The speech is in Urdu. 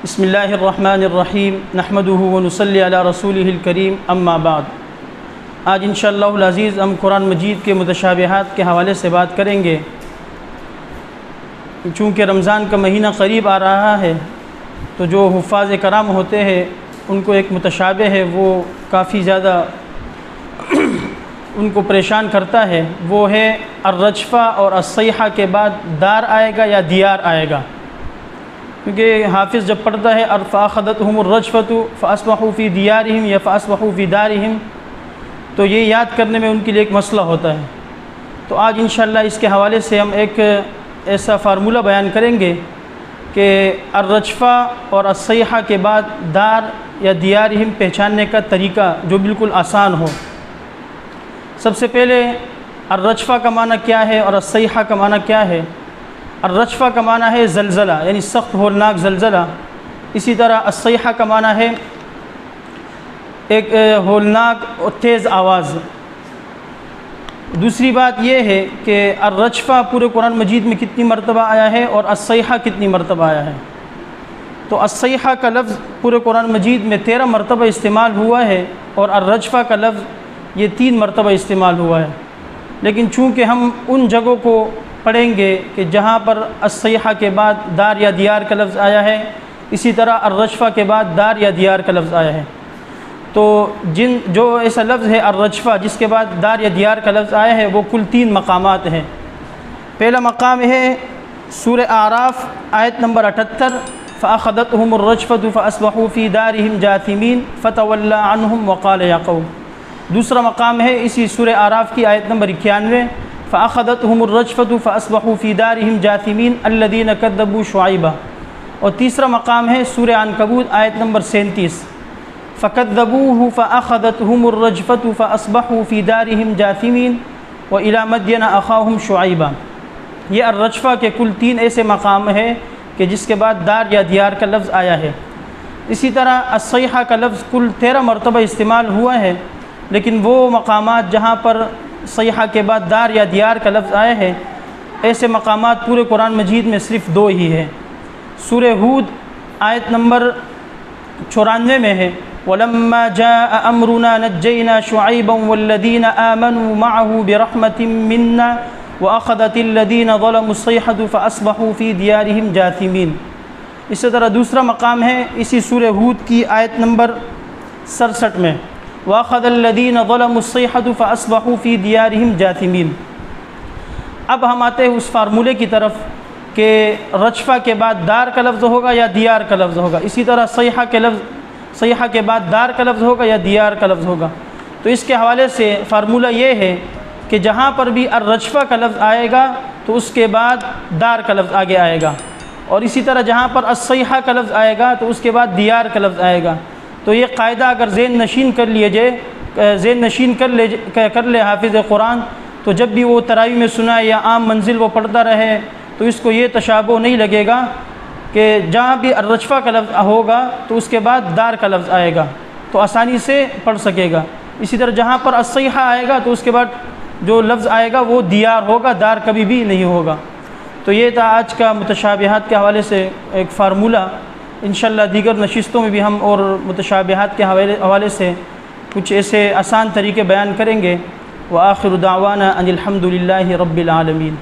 بسم اللہ الرحمن الرحیم نحمده ونصلی علی رسولہ الکریم اما بعد۔ آج انشاءاللہ العزیز ہم قرآن مجید کے متشابہات کے حوالے سے بات کریں گے۔ چونکہ رمضان کا مہینہ قریب آ رہا ہے تو جو حفاظ کرام ہوتے ہیں ان کو ایک متشابہ ہے وہ کافی زیادہ ان کو پریشان کرتا ہے، وہ ہے الرجفہ اور الصیحہ کے بعد دار آئے گا یا دیار آئے گا۔ کیونکہ حافظ جب پڑھتا ہے فَأَخَذَتْهُمُ الرَّجْفَةُ فَأَصْبَحُوا فِي دِيَارِهِمْ یا فَأَصْبَحُوا فِي دَارِهِمْ، تو یہ یاد کرنے میں ان کے لیے ایک مسئلہ ہوتا ہے۔ تو آج انشاءاللہ اس کے حوالے سے ہم ایک ایسا فارمولہ بیان کریں گے کہ الرجفہ اور الصیحہ کے بعد دار یا دیارہم پہچاننے کا طریقہ جو بالکل آسان ہو۔ سب سے پہلے الرجفہ کا معنی کیا ہے اور الصیحہ کا معنی کیا ہے؟ الرجفہ کا معنی ہے زلزلہ، یعنی سخت ہولناک زلزلہ۔ اسی طرح الصیحہ کا معنی ہے ایک ہولناک اور تیز آواز۔ دوسری بات یہ ہے کہ الرجفہ پورے قرآن مجید میں کتنی مرتبہ آیا ہے اور الصیحہ کتنی مرتبہ آیا ہے؟ تو الصیحہ کا لفظ پورے قرآن مجید میں 13 مرتبہ استعمال ہوا ہے اور الرجفہ کا لفظ یہ 3 مرتبہ استعمال ہوا ہے۔ لیکن چونکہ ہم ان جگہوں کو پڑھیں گے کہ جہاں پر الصیحہ کے بعد دار یا دیار کا لفظ آیا ہے، اسی طرح الرجفہ کے بعد دار یا دیار کا لفظ آیا ہے، تو جو ایسا لفظ ہے الرجفہ جس کے بعد دار یا دیار کا لفظ آیا ہے وہ کل 3 مقامات ہیں۔ پہلا مقام ہے سورہ اعراف آیت نمبر 78 فَأَخَذَتْهُمُ الرَّجْفَةُ فَأَصْبَحُوا فِي دَارِهِمْ جَاثِمِينَ فَتَوَلَّىٰ عَنْهُمْ وَقَالَ يَا قَوْمِ۔ دوسرا مقام ہے اسی سورہ اعراف کی آیت نمبر 91 فَأَخَذَتْهُمُ الرَّجْفَةُ فَأَصْبَحُوا فِي دَارِهِمْ جَاثِمِينَ الَّذِينَ كَذَّبُوا شُعَيْبًا۔ اور تیسرا مقام ہے سورہ عنکبوت آیت نمبر 37 فَكَذَّبُوهُ فَأَخَذَتْهُمُ الرَّجْفَةُ فَأَصْبَحُوا فِي دَارِهِمْ جَاثِمِينَ وَإِلَىٰ مَدْيَنَ أَخَاهُمْ شُعَيْبًا۔ یہ الرجفہ کے کل 3 ایسے مقام ہیں کہ جس کے بعد دار یا دیار کا لفظ آیا ہے۔ اسی طرح الصیحہ کا لفظ کل 13 مرتبہ استعمال ہوا ہے، لیکن وہ مقامات جہاں پر صیحہ کے بعد دار یا دیار کا لفظ آیا ہے ایسے مقامات پورے قرآن مجید میں صرف 2 ہی ہیں۔ سورہ ہود آیت نمبر 94 میں ہے وَلَمَّا جَاءَ أَمْرُنَا نَجَّيْنَا شُعَيْبًا وَالَّذِينَ آمَنُوا مَعَهُ بِرَحْمَةٍ مِنَّا وَأَخَذَتِ الَّذِينَ ظَلَمُوا الصَّيْحَةُ فَأَصْبَحُوا فِي دِيَارِهِمْ جَاثِمِينَ۔ اسی طرح دوسرا مقام ہے اسی سورہ ہود کی آیت نمبر 67 میں وَأَخَذَ الَّذِينَ ظَلَمُوا الصَّيْحَةُ فَأَصْبَحُوا فِي دِيَارِهِمْ جَاثِمِينَ۔ اب ہم آتے ہیں اس فارمولے کی طرف کہ رجفہ کے بعد دار کا لفظ ہوگا یا دیار کا لفظ ہوگا، اسی طرح صیحہ کے بعد دار کا لفظ ہوگا یا دیار کا لفظ ہوگا۔ تو اس کے حوالے سے فارمولہ یہ ہے کہ جہاں پر بھی الرجفہ کا لفظ آئے گا تو اس کے بعد دار کا لفظ آگے آئے گا، اور اسی طرح جہاں پر الصیحہ کا لفظ آئے گا تو اس کے بعد دیار کا لفظ آئے گا۔ تو یہ قاعدہ اگر ذہن نشین کر لے حافظ قرآن تو جب بھی وہ تراویح میں سنائے یا عام منزل وہ پڑھتا رہے تو اس کو یہ تشابہ نہیں لگے گا کہ جہاں بھی الرجفہ کا لفظ ہوگا تو اس کے بعد دار کا لفظ آئے گا، تو آسانی سے پڑھ سکے گا۔ اسی طرح جہاں پر الصیحہ آئے گا تو اس کے بعد جو لفظ آئے گا وہ دیار ہوگا، دار کبھی بھی نہیں ہوگا۔ تو یہ تھا آج کا متشابہات کے حوالے سے ایک فارمولہ۔ انشاءاللہ دیگر نشستوں میں بھی ہم اور متشابہات کے حوالے سے کچھ ایسے آسان طریقے بیان کریں گے۔ وآخر دعوانا ان الحمد للہ رب العالمین۔